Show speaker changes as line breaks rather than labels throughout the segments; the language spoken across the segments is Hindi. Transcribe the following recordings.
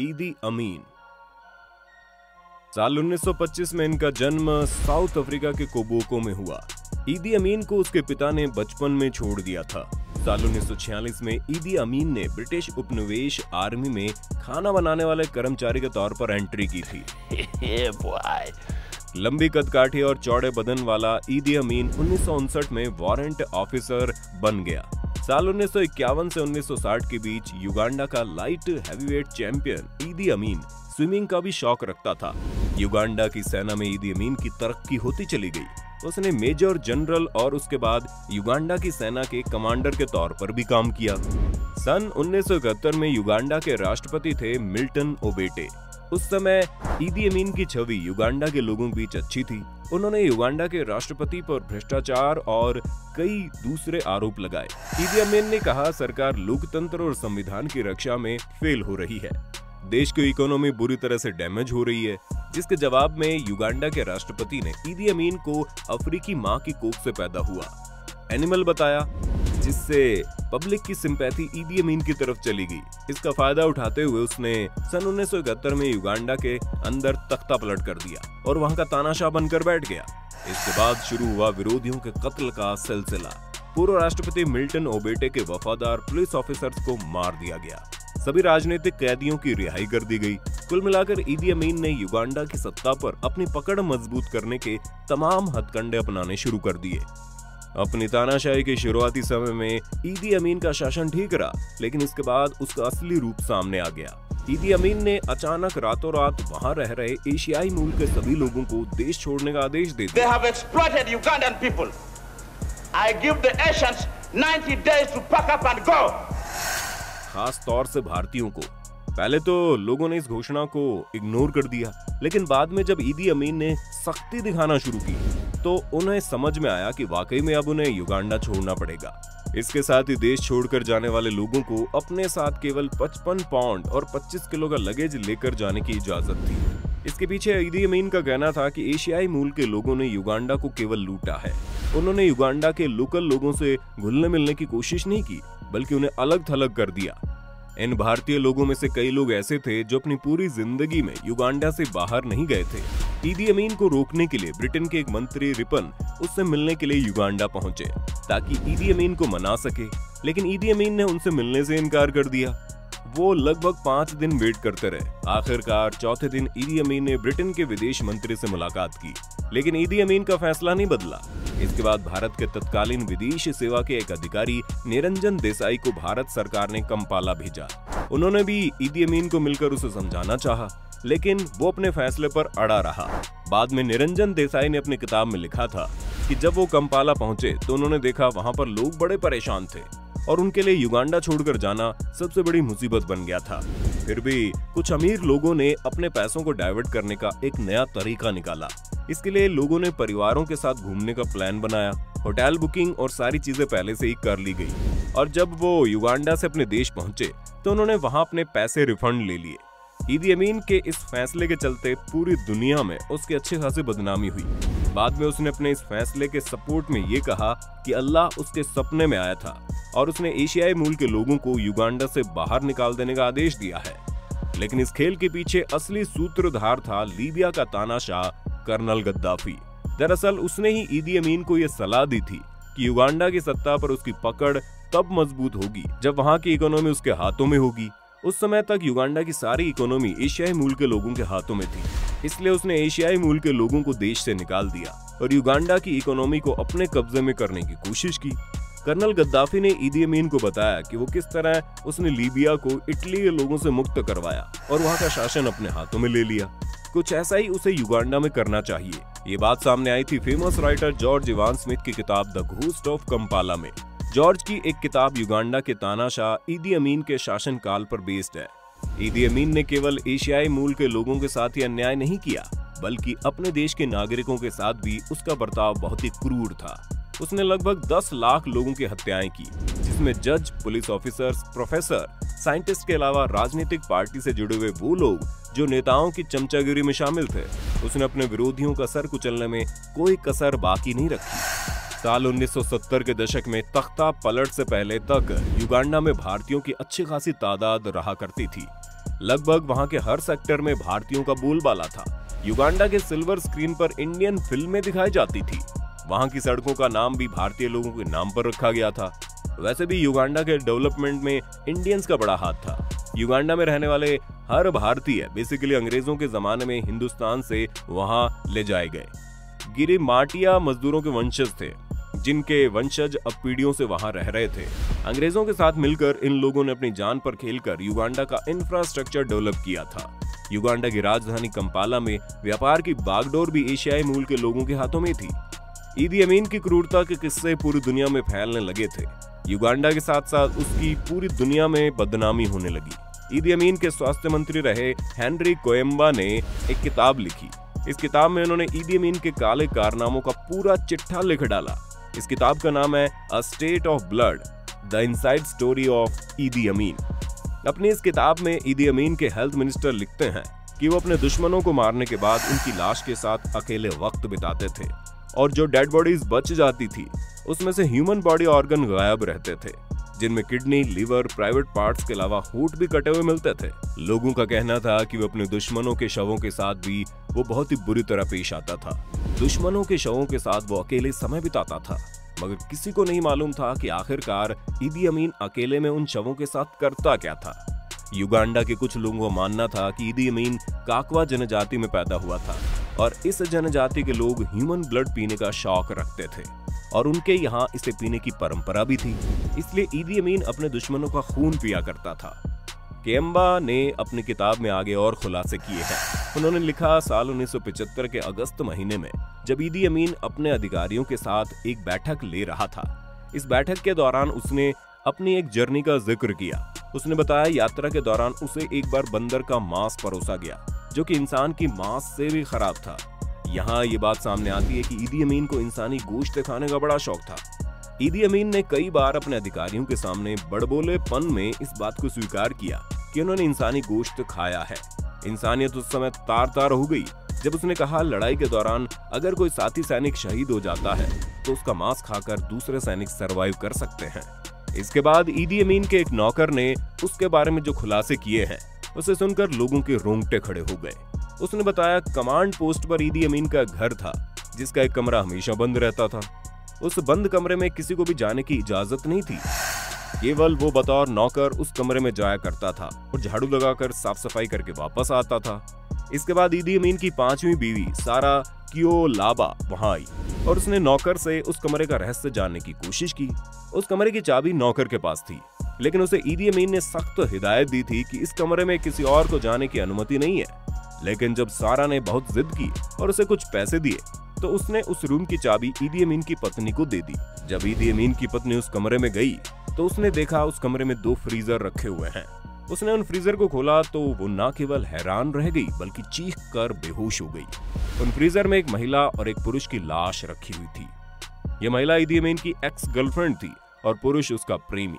ईदी अमीन। साल 1925 में इनका जन्म साउथ अफ्रीका के कोबोको में हुआ। ईदी अमीन को उसके पिता ने बचपन में छोड़ दिया था। साल 1946 में ईदी अमीन ने ब्रिटिश उपनिवेश आर्मी में खाना बनाने वाले कर्मचारी के तौर पर एंट्री की थी। लंबी कदकाठी और चौड़े बदन वाला ईदी अमीन 1959 में वारंट ऑफिसर बन गया। साल 1951 से 1960 के बीच युगांडा का लाइट हैवीवेट चैंपियन ईदी अमीन स्विमिंग का भी शौक रखता था। युगांडा की सेना में ईदी अमीन की तरक्की होती चली गई। उसने मेजर जनरल और उसके बाद युगांडा की सेना के कमांडर के तौर पर भी काम किया। सन 1971 में युगांडा के राष्ट्रपति थे मिल्टन ओबेटे। उस समय ईदी अमीन की छवि युगांडा के लोगों के बीच अच्छी थी। उन्होंने युगांडा के राष्ट्रपति पर भ्रष्टाचार और कई दूसरे आरोप लगाए। ईदी अमीन ने कहा, सरकार लोकतंत्र और संविधान की रक्षा में फेल हो रही है। देश की इकोनॉमी बुरी तरह से डैमेज हो रही है। जिसके जवाब में युगांडा के राष्ट्रपति ने ईदी अमीन को अफ्रीकी मां की कोख से पैदा हुआ एनिमल बताया, जिससे पब्लिक की सिंपैथी ईदी अमीन की तरफ चली गई। इसका फायदा उठाते हुए उसने सन 1971 में युगांडा के अंदर तख्ता पलट कर दिया और वहां का तानाशाह बनकर बैठ गया। इसके बाद शुरू हुआ विरोधियों के कत्ल का सिलसिला। पूर्व राष्ट्रपति मिल्टन ओबेटे के वफादार पुलिस ऑफिसर्स को मार दिया गया। सभी राजनीतिक कैदियों की रिहाई कर दी गई। कुल मिलाकर ईदी अमीन ने युगांडा की सत्ता पर अपनी पकड़ मजबूत करने के तमाम हथकंडे अपनाने शुरू कर दिए। अपनी तानाशाही के शुरुआती समय में ईदी अमीन का शासन ठीक रहा, लेकिन इसके बाद उसका असली रूप सामने आ गया। ईदी अमीन ने अचानक रातों रात वहां रह रहे एशियाई मूल के सभी लोगों को देश छोड़ने का आदेश दे दिया।
They have exploited Ugandan people. I give the Asians 90 days to pack up and go.
खास तौर से भारतीयों को। पहले तो लोगों ने इस घोषणा को इग्नोर कर दिया, लेकिन बाद में जब ईदी अमीन ने सख्ती दिखाना शुरू की तो उन्हें समझ में आया कि वाकई में अब उन्हें युगांडा छोड़ना पड़ेगा। इसके साथ ही देश छोड़कर जाने वाले लोगों को अपने साथ केवल 55 पाउंड और 25 किलो का लगेज लेकर जाने की इजाजत थी। इसके पीछे ईदी अमीन का कहना था कि एशियाई मूल के लोगों ने युगांडा को केवल लूटा है। उन्होंने युगांडा के लोकल लोगों से घुलने मिलने की कोशिश नहीं की, बल्कि उन्हें अलग थलग कर दिया। इन भारतीय लोगों में से कई लोग ऐसे थे जो अपनी पूरी जिंदगी में युगांडा से बाहर नहीं गए थे। ईदी अमीन को रोकने के लिए ब्रिटेन के एक मंत्री रिपन उससे मिलने के लिए युगांडा पहुंचे ताकि ईदी अमीन को मना सके, लेकिन ईदी अमीन ने उनसे मिलने से इनकार कर दिया। वो लगभग 5 दिन वेट करते रहे। आखिरकार चौथे दिन ईदी अमीन ने ब्रिटेन के विदेश मंत्री से मुलाकात की, लेकिन ईदी अमीन का फैसला नहीं बदला। इसके बाद भारत के तत्कालीन विदेश सेवा के एक अधिकारी निरंजन देसाई को भारत सरकार ने कंपाला भेजा। उन्होंने भी ईदी अमीन को मिलकर उसे समझाना चाहा, लेकिन वो अपने फैसले पर अड़ा रहा। बाद में निरंजन देसाई ने अपनी किताब में लिखा था कि जब वो कंपाला पहुंचे तो उन्होंने देखा वहां पर लोग बड़े परेशान थे और उनके लिए युगांडा छोड़कर जाना सबसे बड़ी मुसीबत बन गया था। फिर भी कुछ अमीर लोगों ने अपने पैसों को डाइवर्ट करने का एक नया तरीका निकाला। इसके लिए लोगों ने परिवारों के साथ घूमने का प्लान बनाया। होटल बुकिंग और सारी चीजें पहले से ही कर ली गई और जब वो युगांडा से अपने देश पहुंचे तो उन्होंने वहां अपने पैसे रिफंड ले लिए। ईदी अमीन के इस फैसले के चलते पूरी दुनिया में उसकी अच्छी खासी बदनामी हुई। बाद में उसने अपने इस फैसले के सपोर्ट में ये कहा कि अल्लाह उसके सपने में आया था और उसने एशियाई मूल के लोगों को युगांडा से बाहर निकाल देने का आदेश दिया है। लेकिन इस खेल के पीछे असली सूत्रधार था लीबिया का तानाशाह कर्नल गद्दाफी। दरअसल उसने ही ईदी अमीन को यह सलाह दी थी कि युगांडा की सत्ता पर उसकी पकड़ तब मजबूत होगी जब वहां की इकोनॉमी उसके हाथों में होगी। उस समय तक युगांडा की सारी इकोनॉमी एशियाई मूल के लोगों के हाथों में थी, इसलिए उसने एशियाई मूल के लोगों को देश से निकाल दिया और युगांडा की इकोनॉमी को अपने कब्जे में करने की कोशिश की। कर्नल गद्दाफी ने ईदी अमीन को बताया कि वो किस तरह उसने लीबिया को इटली के लोगों से मुक्त करवाया और वहां का शासन अपने हाथों में ले लिया। कुछ ऐसा ही उसे युगांडा में करना चाहिए। ये बात सामने आई थी famous writer George Ivan Smith की किताब द घोस्ट ऑफ कंपाला में। जॉर्ज की एक किताब युगांडा के तानाशाह ईदी अमीन के शासनकाल पर बेस्ड है। ईदी अमीन ने केवल एशियाई मूल के लोगों के साथ ही अन्याय नहीं किया, बल्कि अपने देश के नागरिकों के साथ भी उसका बर्ताव बहुत ही क्रूर था। उसने लगभग 10 लाख लोगों की हत्याएं की, जिसमें जज, पुलिस ऑफिसर्स, प्रोफेसर, साइंटिस्ट के अलावा राजनीतिक पार्टी से जुड़े हुए वो लोग जो नेताओं की चमचागिरी में शामिल थे। उसने अपने विरोधियों का सर कुचलने में कोई कसर बाकी नहीं रखी। साल 1970 के दशक में तख्ता पलट से पहले तक युगांडा में भारतीयों की अच्छी खासी तादाद रहा करती थी। लगभग वहां के हर सेक्टर में भारतीयों का बोलबाला था। युगांडा के सिल्वर स्क्रीन पर इंडियन फिल्में दिखाई जाती थी। वहां की सड़कों का नाम भी भारतीय लोगों के नाम पर रखा गया था। वैसे भी युगांडा के डेवलपमेंट में इंडियंस का बड़ा हाथ था। युगांडा में रहने वाले हर भारतीय बेसिकली अंग्रेजों के जमाने में हिंदुस्तान से वहां ले जाए गए। गिरिमाटिया मजदूरों के वंशज थे, जिनके वंशज अब पीढ़ियों से वहां रह रहे थे। अंग्रेजों के साथ मिलकर इन लोगों ने अपनी जान पर खेलकर युगांडा का इंफ्रास्ट्रक्चर डेवलप किया था। युगांडा की राजधानी कंपाला में व्यापार की बागडोर भी एशियाई मूल के लोगों के हाथों में थी। ईदी अमीन की क्रूरता के किस्से पूरी दुनिया में फैलने लगे थे। युगांडा के साथ साथ उसकी पूरी दुनिया में बदनामी होने लगी। ईदी अमीन के स्वास्थ्य मंत्री रहे हेनरी कोएम्बा ने एक किताब लिखी। इस किताब में उन्होंने ईदी अमीन के काले कारनामों का पूरा चिट्ठा लिख डाला। इस किताब का नाम है a state of blood, the inside story of ईदी अमीन। अपनी इस किताब में ईदी अमीन के हेल्थ मिनिस्टर लिखते हैं कि वो अपने दुश्मनों को मारने के बाद उनकी लाश के साथ अकेले वक्त बिताते थे और जो डेड बॉडीज बच जाती थी उसमें से ह्यूमन बॉडी ऑर्गन गायब रहते थे, जिनमें किडनी, लिवर, प्राइवेट पार्ट्स के अलावा होंठ भी कटे हुए मिलते थे। लोगों का कहना था कि वो अपने दुश्मनों के शवों के साथ भी वो बहुत ही बुरी तरह पेश आता था। दुश्मनों के शवों के साथ वो अकेले समय बिताता था, मगर किसी को नहीं मालूम था कि आखिरकार ईदी अमीन अकेले में उन शवों के साथ करता क्या था। युगांडा के कुछ लोगों का मानना था कि ईदी अमीन काकवा जनजाति में पैदा हुआ था और इस जनजाति के लोग ह्यूमन ब्लड पीने का शौक रखते थे और उनके यहाँ इसे पीने की परंपरा भी थी, इसलिए ईदी अमीन अपने दुश्मनों का खून पिया करता था। कोएम्बा ने अपनी किताब में आगे और खुलासे किए हैं। उन्होंने लिखा, साल 1975 के अगस्त महीने में जब ईदी अमीन अपने अधिकारियों के साथ एक बैठक ले रहा था, इस बैठक के दौरान उसने अपनी एक जर्नी का जिक्र किया। उसने बताया यात्रा के दौरान उसे एक बार बंदर का मांस परोसा गया, जो कि इंसान की मांस से भी खराब था। यहाँ ये बात सामने आती है कि ईदी अमीन को इंसानी गोश्त खाने का बड़ा शौक था। ईदी अमीन ने कई बार अपने अधिकारियों के सामने बड़बोलेपन में इस बात को स्वीकार किया कि उन्होंने इंसानी गोश्त खाया है। इंसानियत उस समय तार-तार हो गई जब उसने कहा, लड़ाई के दौरान अगर कोई साथी सैनिक शहीद हो जाता है तो उसका मांस खाकर दूसरे सैनिक सरवाइव कर सकते हैं। इसके बाद ईदी अमीन के एक नौकर ने उसके बारे में जो खुलासे किए हैं उसे सुनकर लोगों के रोंगटे खड़े हो गए। उसने बताया, कमांड पोस्ट पर ईदी अमीन का घर था, जिसका एक कमरा हमेशा बंद रहता था। उस बंद कमरे में किसी को भी जाने की इजाजत नहीं थी। केवल वो बतौर नौकर उस कमरे में जाया करता था और झाड़ू लगाकर साफ सफाई करके वापस आता था। इसके बाद ईदी अमीन की 5वीं बीवी सारा कियोलाबा वहां आई और उसने नौकर से उस कमरे का रहस्य जानने की कोशिश की। उस कमरे की चाबी नौकर के पास थी, लेकिन उसे ईदी अमीन ने सख्त हिदायत दी थी कि इस कमरे में किसी और को जाने की अनुमति नहीं है। लेकिन जब सारा ने बहुत जिद की और उसे कुछ पैसे दिए तो उसने उस रूम की चाबी ईदी अमीन की पत्नी को दे दी। जब ईदी अमीन की पत्नी उस कमरे में गई तो उसने देखा उस कमरे में 2 फ्रीजर रखे हुए हैं। उसने उन फ्रीजर को खोला तो वो न केवल हैरान रह गई बल्कि चीख कर बेहोश हो गई। उन फ्रीजर में एक महिला और एक पुरुष की लाश रखी हुई थी। यह महिला ईदी अमीन की एक्स गर्लफ्रेंड थी और पुरुष उसका प्रेमी।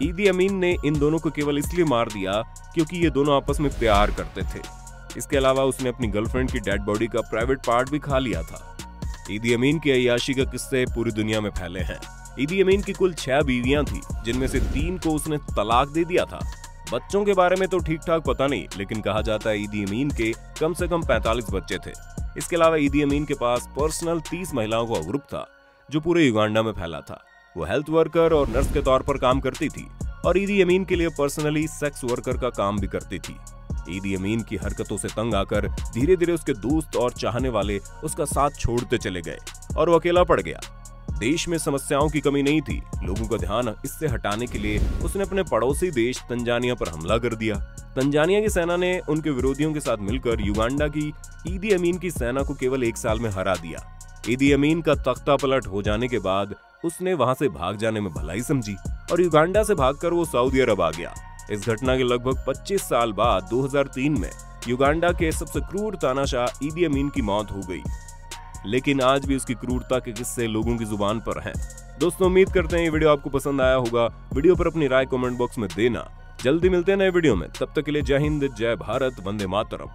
ईदी अमीन ने इन दोनों को केवल इसलिए मार दिया क्योंकि ये दोनों आपस में प्यार करते थे। इसके अलावा उसने अपनी गर्लफ्रेंड की डेड बॉडी का प्राइवेट पार्ट भी खा लिया था। ईदी अमीन की अय्याशी के किस्से पूरी दुनिया में फैले हैं। ईदी अमीन की कुल 6 बीवियां थी, जिनमें से 3 को उसने तलाक दे दिया था। बच्चों के बारे में तो ठीक ठाक पता नहीं, लेकिन कहा जाता है ईदी अमीन के कम से कम 45 बच्चे थे। इसके अलावा ईदी अमीन के पास पर्सनल 30 महिलाओं का ग्रुप था जो पूरे युगांडा में फैला था। वो हेल्थ वर्कर और नर्स के तौर पर काम करती थी और ईदी अमीन के लिए पर्सनली सेक्स वर्कर का काम भी करती थी। ईदी अमीन की हरकतों से तंग आकर धीरे धीरे उसके दोस्त और चाहने वाले उसका साथ छोड़ते चले गए और वो अकेला पड़ गया। देश में समस्याओं की कमी नहीं थी। लोगों का ध्यान इससे हटाने के लिए उसने अपने पड़ोसी देश तंजानिया पर हमला कर दिया। तंजानिया की सेना ने उनके विरोधियों के साथ मिलकर युगांडा की ईदी अमीन की सेना को केवल 1 साल में हरा दिया। ईदी अमीन का तख्ता पलट हो जाने के बाद उसने वहां से भाग जाने में भलाई समझी और युगांडा से भागकर वो सऊदी अरब आ गया। इस घटना के लगभग 25 साल बाद 2003 में युगांडा के सबसे क्रूर तानाशाह ईदी अमीन की मौत हो गई, लेकिन आज भी उसकी क्रूरता के किस्से लोगों की जुबान पर हैं। दोस्तों, उम्मीद करते हैं ये वीडियो आपको पसंद आया होगा। वीडियो पर अपनी राय कमेंट बॉक्स में देना। जल्दी मिलते हैं नए वीडियो में, तब तक के लिए जय हिंद, जय भारत, वंदे मातरम।